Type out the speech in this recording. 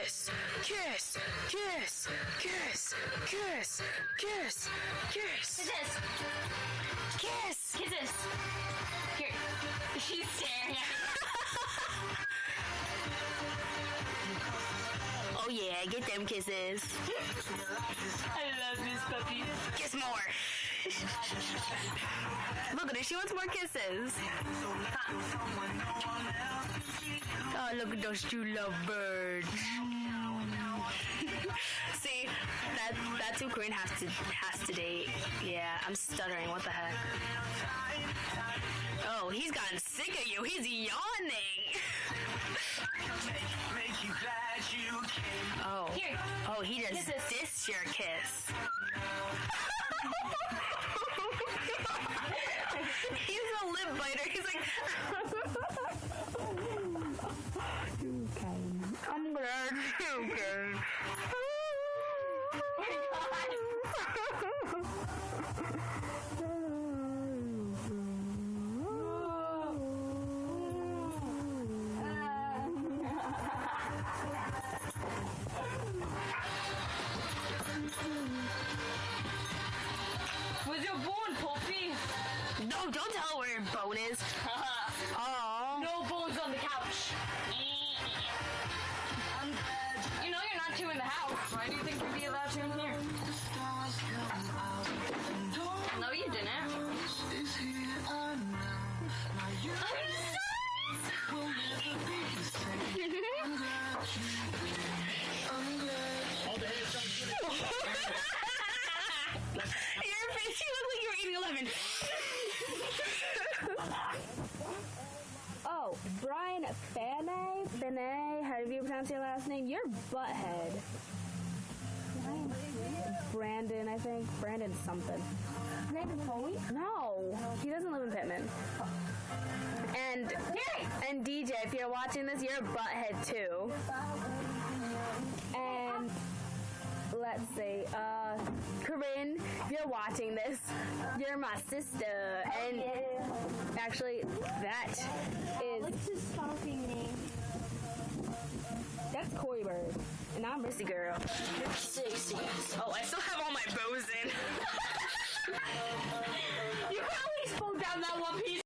Kiss, kiss, kiss, kiss, kiss, kiss, kiss. Kisses. Kiss. Kisses. Here. She's staring at me. Oh yeah, get them kisses. I love this puppy. Kiss more. Look at her, she wants more kisses. Oh, look at those two lovebirds. See, that's who Corinne has to date. Yeah, I'm stuttering. What the heck? Oh, he's gotten sick of you. He's yawning. Oh. Here. Oh, he just Kisses. dissed your kiss. He's a lip biter. He's like, okay. I'm glad you can. Was your bone, puppy? No, don't tell her where your bone is. Oh. No bones on the couch. You know you're not two in the house. Why do you think you'd be allowed two in here? No, you didn't. Your face, you look like you were eating 11. Oh, Brian Fene, how do you pronounce your last name? You're butthead. Brandon, I think. Brandon something. His name is Chloe? No, he doesn't live in Pittman. And DJ, if you're watching this, you're a butthead too. And let's see, Corinne, if you're watching this, you're my sister. And actually, that is... What's his stalking name? That's Corey Bird. And I'm Missy Girl. Oh, I still have all my bows in. You probably spoke down that one piece.